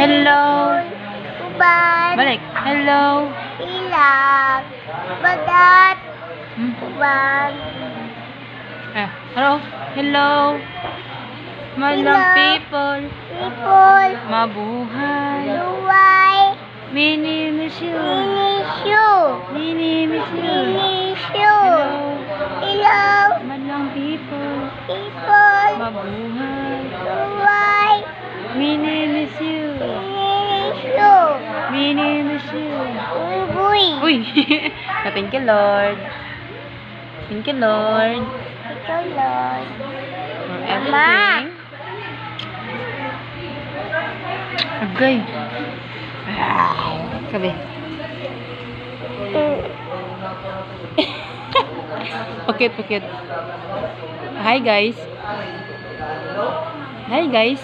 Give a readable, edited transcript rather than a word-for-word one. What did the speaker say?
Hello. Uban. Balik. Hello. Ilang. Bagat. Uban. Hello. Hello. Malang people. People. Mabuhay. Luway. Mini miss you. Inisyu. Mini miss you. Inisyu. Hello. Ilaw. Malang people. People. Mabuhay. Luway. Mini miss you. Inisyu. Mini miss you. Uy. Uy. Thank you, Lord. Thank you, Lord. Ikaw, Lord. For everything. Agay. Sabi. Pakit. Hi, guys. Hi, guys.